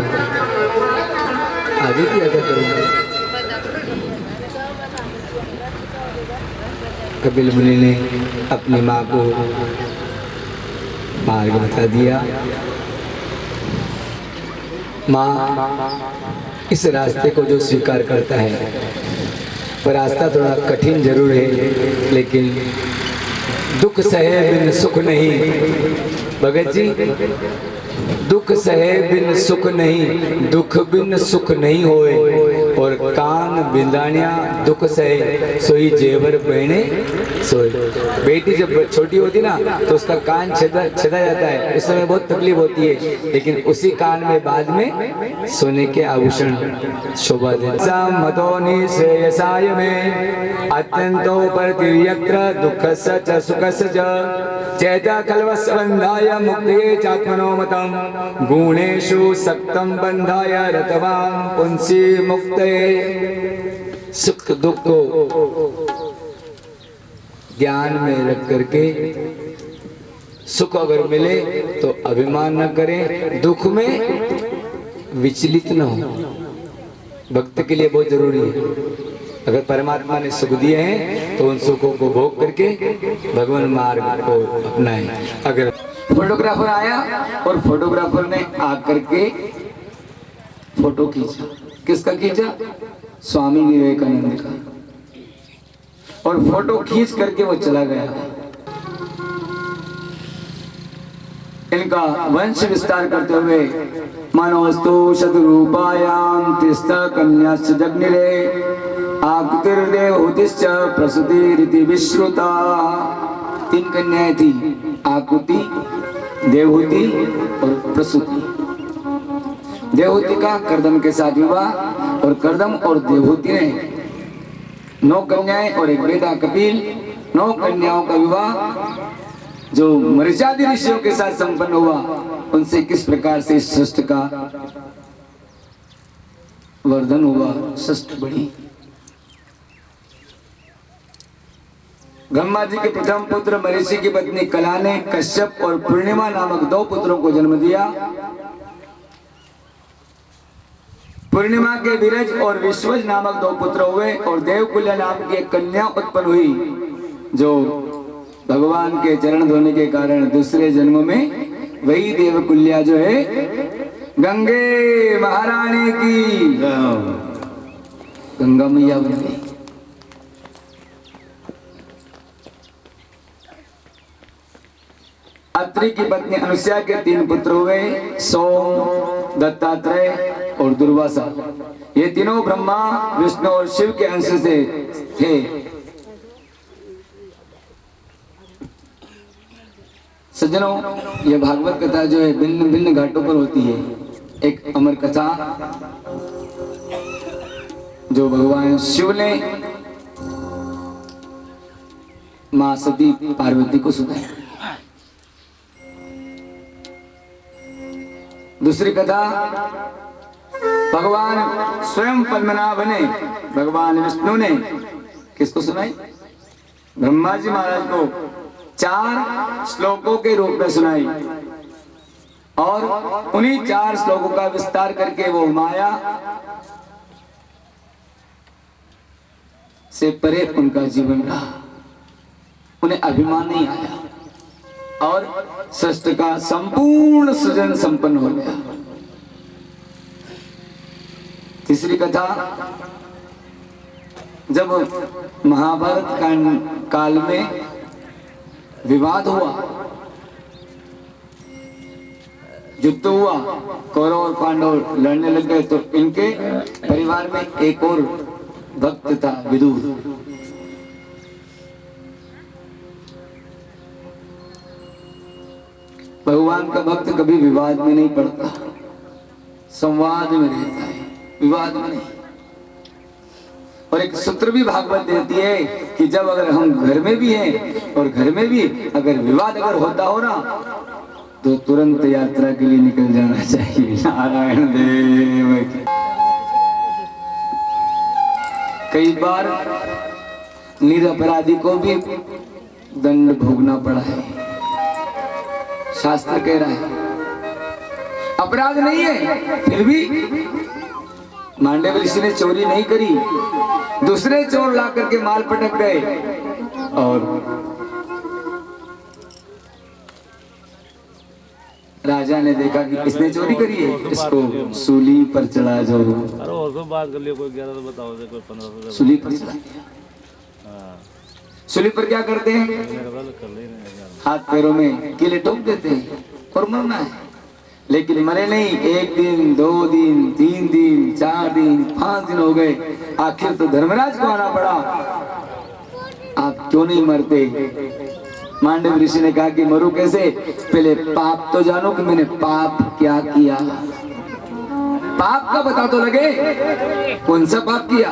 आगे की यात्रा करूंगा। कपिल मुनि ने अपनी माँ को मार्ग बता दिया। माँ इस रास्ते को जो स्वीकार करता है, वो रास्ता थोड़ा कठिन जरूर है, लेकिन दुख सहे बिन सुख नहीं। भगत जी, दुख सहे बिन सुख नहीं, दुख बिन सुख नहीं होए, और कान बिंदानिया दुख सहे सोई जेवर पहने सोए। बेटी जब छोटी होती ना तो उसका कान छेदा जाता है, उस समय बहुत तकलीफ होती है, लेकिन उसी कान में बाद में सोने के आभूषण शोभा देते। मतोनि श्रेयसाय में अत्यंतो परतिर्यत्र दुःखस्य च सुखस्य च चेता कल्वस्य बन्धाय मुक्ते चात्मनो मतम् गुणेषु सक्तं बन्धाय रतवां पुंसि मुक्ते। सुख दुख को ज्ञान में रख करके सुख अगर मिले तो अभिमान न करें, दुख में विचलित न हो। भक्त के लिए बहुत जरूरी है। अगर परमात्मा ने सुख दिए हैं तो उन सुखों को भोग करके भगवान मार्ग को अपनाएं। अगर फोटोग्राफर आया और फोटोग्राफर ने आकर के फोटो खींचा, किसका खींचा? स्वामी विवेकानंद का, और फोटो खींच करके वो चला गया। इनका वंश विस्तार करते हुए मनोस्तु शतरूपायाम तिस्ता कन्याश्च जग्निरे आकुतिर्देवहूतिश्च प्रसूतिरिति विश्रुता। 3 कन्याएं थी, आकुति, देवहूति और प्रसूति। देवहूति का कर्दम के साथ विवाह, और कर्दम और देवहूति ने 9 कन्याएं और एक बेटा कपिल, 9 कन्याओं का विवाह जो मर्यादी ऋषियों के साथ संपन्न हुआ। उनसे किस प्रकार से सृष्टि का वर्धन हुआ, सृष्टि बढ़ी। ब्रह्मा जी के प्रथम पुत्र मरीचि की पत्नी कला ने कश्यप और पूर्णिमा नामक 2 पुत्रों को जन्म दिया। पूर्णिमा के विरज और विश्वज नामक 2 पुत्र हुए, और देवकुल्य नाम की एक कन्या उत्पन्न हुई, जो भगवान के चरण धोने के कारण दूसरे जन्म में वही देवकुल्या जो है गंगे महारानी की गंगा मैया बन गई। अत्रि की पत्नी अनुसुया के 3 पुत्र हुए, सोम, दत्तात्रेय और दुर्वासा। ये तीनों ब्रह्मा, विष्णु और शिव के अंश से थे। सज्जनों, यह भागवत कथा जो है भिन्न भिन्न घाटों पर होती है। एक अमर कथा जो भगवान शिव ने मां सती पार्वती को सुनाई। दूसरी कथा भगवान स्वयं पद्मनाभ ने, भगवान विष्णु ने किसको सुनाई? ब्रह्मा जी महाराज को 4 श्लोकों के रूप में सुनाई, और उन्हीं 4 श्लोकों का विस्तार करके वो माया से परे उनका जीवन रहा। उन्हें अभिमान नहीं आया, और सृष्टि का संपूर्ण सृजन संपन्न हो गया। तीसरी कथा, जब महाभारत काल में विवाद हुआ, युद्ध हुआ, कौरव और पांडव लड़ने लग गए, तो इनके परिवार में एक और भक्त था, विदुर। भगवान का भक्त कभी विवाद में नहीं पड़ता, संवाद में रहता है, विवाद में नहीं। और एक सूत्र भी भागवत देती है कि जब अगर हम घर में भी हैं और घर में भी अगर विवाद अगर होता हो ना तो तुरंत यात्रा के लिए निकल जाना चाहिए। नारायण देव की। कई बार निरपराधी को भी दंड भोगना पड़ा है। शास्त्र कह रहा है अपराध नहीं है, फिर भी मांडव ऋषि ने चोरी नहीं करी, दूसरे चोर ला करके माल पटक गए और राजा ने देखा कि किसने चोरी करी है, इसको सूली पर चढ़ा जो। अरे और कोई बात कर लियो, कोई 11 तो बताओ, कोई 15 सूली पर चढ़ा। सूली पर क्या करते हैं, हाथ पैरों में कीले ठोक देते हैं और मरना है। लेकिन मरे नहीं, 1 दिन 2 दिन 3 दिन 4 दिन 5 दिन हो गए, आखिर तो धर्मराज को आना पड़ा। आप क्यों नहीं मरते? मांडव ऋषि ने कहा कि मरूं कैसे, पहले पाप तो जानो कि मैंने पाप क्या किया। पाप का पता तो लगे, कौन सा पाप किया।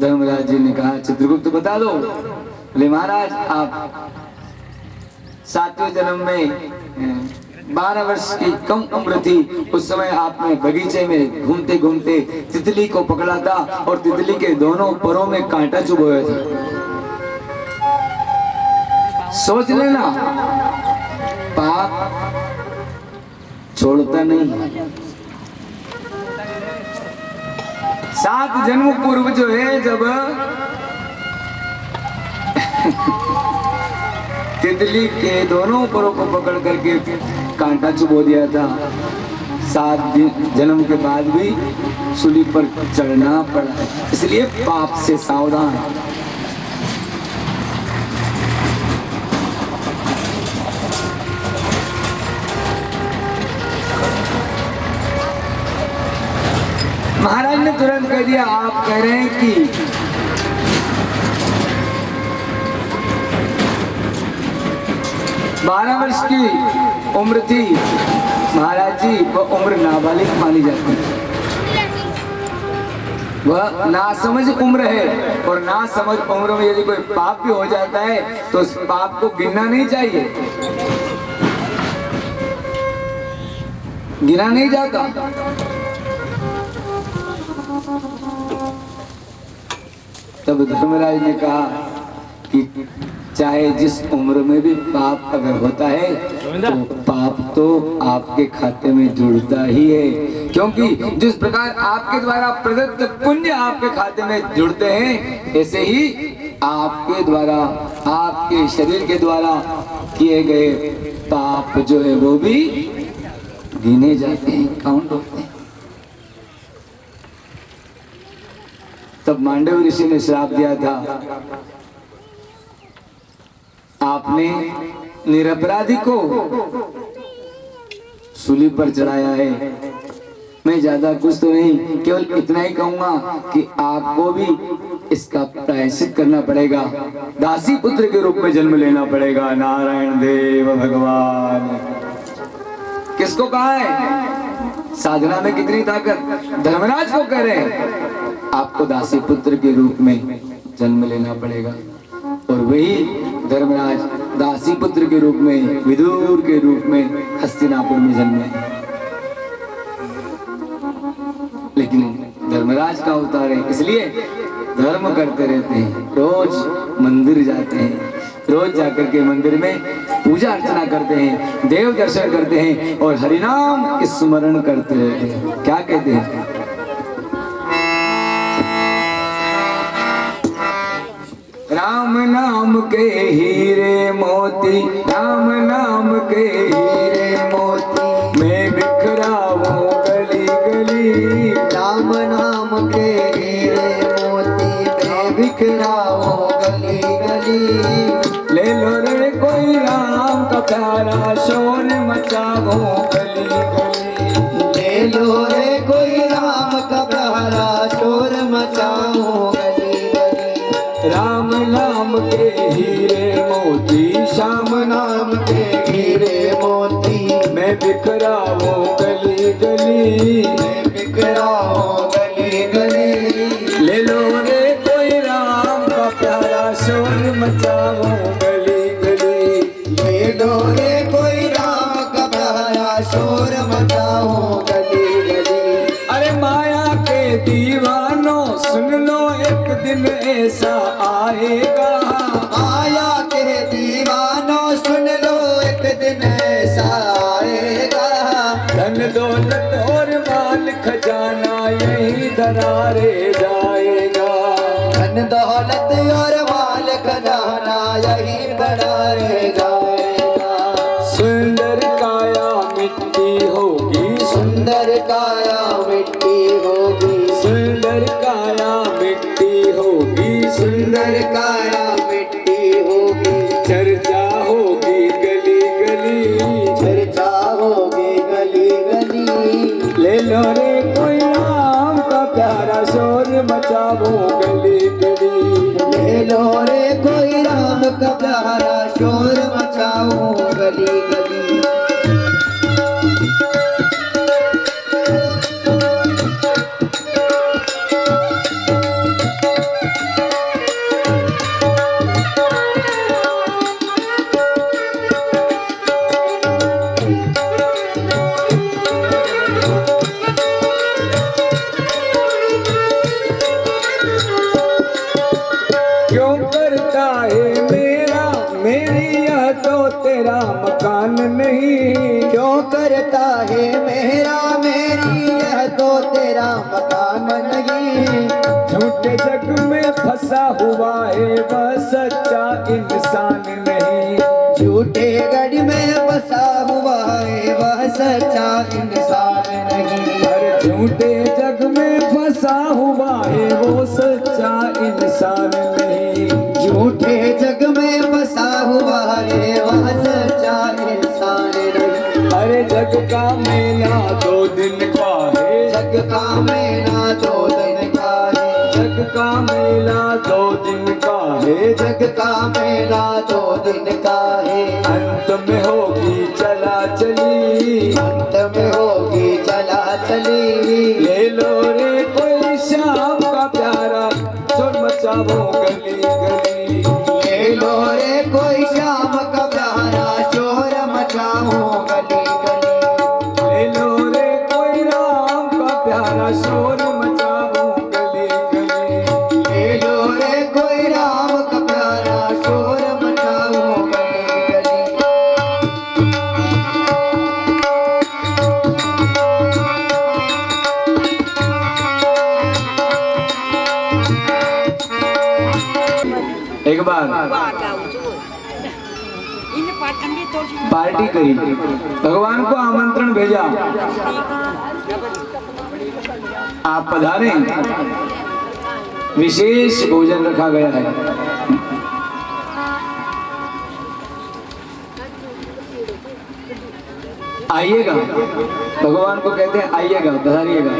धर्मराज जी ने कहा चित्रगुप्त बता दो। बोले महाराज आप 7वें जन्म में 12 वर्ष की कम उम्र थी, उस समय आपने बगीचे में घूमते घूमते तितली को पकड़ा था और तितली के दोनों पैरों में कांटा चुभोया था। सोच लेना, पाप छोड़ता नहीं। 7 जन्म पूर्व जो है जब तितली के दोनों पैरों को पकड़ करके कांटा चुभो दिया था, 7 जन्म के बाद भी सूली पर चढ़ना पड़ा। इसलिए पाप से सावधान। महाराज ने तुरंत कह दिया आप कह रहे हैं कि बारह वर्ष की उम्र थी। महाराज जी वह उम्र नाबालिग मानी जाती है, वह नासमझ उम्र है और नासमझ उम्र में यदि कोई पाप भी हो जाता है तो उस पाप को गिनना नहीं चाहिए, गिना नहीं जाता। तब धर्मराज ने कहा कि चाहे जिस उम्र में भी पाप अगर होता है तो पाप तो आपके खाते में जुड़ता ही है, क्योंकि जिस प्रकार आपके द्वारा प्रदत्त पुण्य आपके खाते में जुड़ते हैं, ऐसे ही आपके द्वारा आपके शरीर के द्वारा किए गए पाप जो है वो भी गिने जाते हैं, काउंट होते हैं। तब मांडव ऋषि ने श्राप दिया था, आपने निरपराधी को सूली पर चढ़ाया है। मैं ज्यादा कुछ तो नहीं, केवल इतना ही कहूंगा कि आपको भी इसका प्रायश्चित करना पड़ेगा, दासी पुत्र के रूप में जन्म लेना पड़ेगा। नारायण देव भगवान। किसको कहा है? साधना में कितनी ताकत, धर्मराज को कह रहे हैं आपको दासी पुत्र के रूप में जन्म लेना पड़ेगा। और वही धर्मराज दासी पुत्र के रूप में, विदुर के रूप में हस्तिनापुर में जन्मे। लेकिन धर्मराज का अवतार है, इसलिए धर्म करते रहते हैं, रोज मंदिर जाते हैं, रोज जाकर के मंदिर में पूजा अर्चना करते हैं, देव दर्शन करते हैं और हरिनाम स्मरण करते रहते हैं। क्या कहते हैं? राम नाम के हीरे मोती, राम नाम के हीरे मोती, मैं बिखराऊं गली गली। राम नाम के हीरे मोती, मैं बिखराऊं गली गली। ले लो रे कोई राम का प्यारा, शोर मचाऊं गली गली। ले लो रे कोई राम का प्यारा, शोर मचाऊं गली गली। राम नाम के हीरे मोती, श्याम नाम बिखराओ गली गली, बिखराओ गली गली। ले लो रे कोई राम का प्यारा शोर मचाओ गली गली, ले लो रे कोई राम का प्यारा शोर मचाओ गली गली। अरे माया के दीवानों सुन लो एक दिन ऐसा आएगा, माया के दीवानों सुन लो एक दिन ऐसा आएगा। धन दौलत और माल खजाना यही दरारे जाएगा, धन दौलत और माल खजाना यही दरारे जाएगा। सुंदर काया मिट्टी होगी, सुंदर काया मिट्टी होगी, सुंदर काया मिट्टी होगी, सुंदर काया मिट्टी होगी। चर्चा होगी गली गली, चर्चा होगी गली गली। ले लो रे कोई राम का प्यारा शोर मचाओ गली गली, ले लो रे कोई राम का प्यारा शोर मचाओ गली गली। क्यों करता है मेरा मेरी यह तो तेरा मकान नहीं, क्यों करता है मेरा मेरी यह तो तेरा मकान नहीं। झूठे जग में फंसा हुआ है वह सच्चा इंसान नहीं, झूठे गढ़ में बसा हुआ है वह सच्चा इंसान नहीं। हर झूठे जग में फंसा हुआ है वो सच्चा इंसान नहीं, झूठे जग में बसा हुआ है वह सच्चा इंसान नहीं। अरे जग का मेला 2 दिन का है, जग का मेला 2 दिन का है, जग का मेला 2 दिन का है, जग का मेला 2 दिन का है। अंत में होगी चला चली, अंत में होगी चला चली। ले लो रे कोई शाम का प्यारा शोर मचाओ गली गली, ले लो रे कोई शाम का प्यारा शोर मचाओ गली गली। ले लो रे कोई राम का प्यारा शोर मचाओ गली गली, ले लो रे कोई राम का प्यारा शोर मचाओ गली गली। एक बार पार्टी करी, भगवान को आमंत्रण भेजा, आप पधारे, विशेष भोजन रखा गया है। आइएगा, भगवान को कहते हैं आइएगा, पधारिएगा।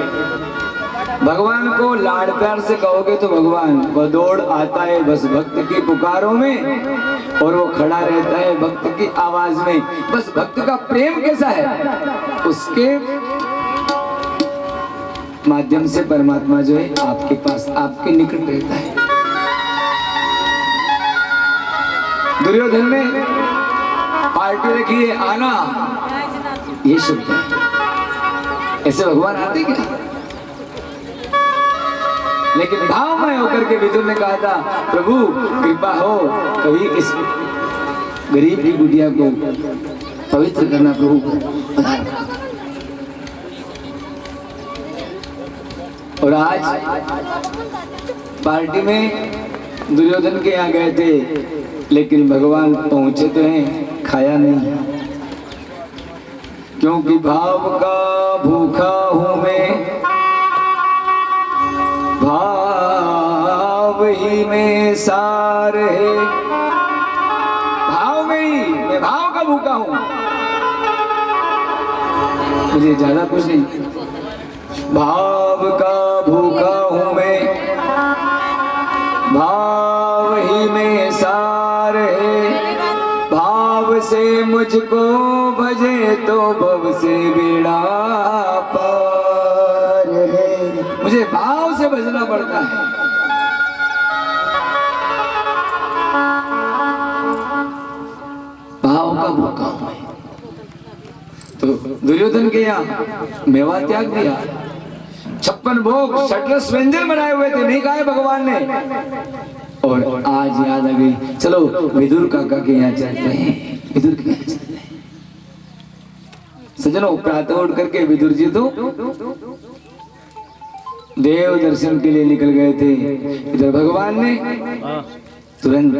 भगवान को लाड़ प्यार से कहोगे तो भगवान वह दौड़ आता है बस भक्त की पुकारों में, और वो खड़ा रहता है भक्त की आवाज में। बस भक्त का प्रेम कैसा है उसके माध्यम से परमात्मा जो है आपके पास, आपके निकट रहता है। दुर्योधन ने पार्टी रखी है, आना, ये शब्द है। ऐसे भगवान आते क्या? लेकिन भावमय होकर के विदुर ने कहा था, प्रभु कृपा हो कभी इस गरीब की गुड़िया को पवित्र करना प्रभु। और आज पार्टी में दुर्योधन के यहाँ गए थे, लेकिन भगवान पहुंचे तो हैं, खाया नहीं, क्योंकि भाव का भूखा हूं मैं, भाव ही में सार है। भाव में ही, मैं भाव का भूखा हूं, मुझे ज्यादा कुछ नहीं। भाव का भूखा हूं मैं, भाव ही में सार है, भाव से मुझको बजे तो भव से बेड़ा पार है। मुझे भाव से बजना पड़ता है। भाव का भूखा हूं मैं। तो दुर्योधन के यहाँ मेवा त्याग दिया, 56 भोग 66 व्यंजन बनाए हुए थे, नहीं खाए भगवान ने। और आज याद आ गई, चलो विदुर काका के यहाँ चलते हैं, विदुर के यहाँ चलते हैं। सजनों, प्रातः उठ करके विदुर जी तो देव दर्शन के लिए निकल गए थे। इधर भगवान ने तुरंत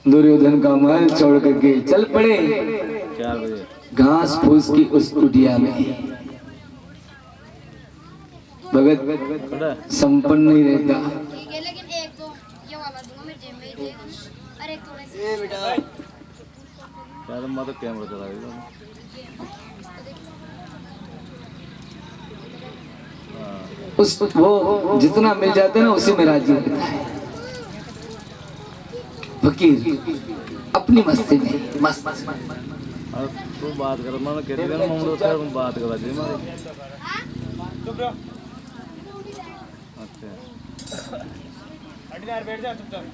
दुर्योधन का महल छोड़ करके चल पड़े 4 बजे घास फूस की उस कुटिया में। भगत संपन्न नहीं रहता। ठीक है, लेकिन एक तो ये वाला दूंगा मेरे जेब में ही रहेगा, और एक तो वैसे क्या तुम तो कैमरा चलाएगा। उस वो जितना मिल जाता है ना उसी में राजी रहता है। फकीर अपनी मस्ती में मस्त। तू बात कर, मैं कह रही हूं हम तो बात करा जी मारे। अच्छा बैठ जा चुपचाप।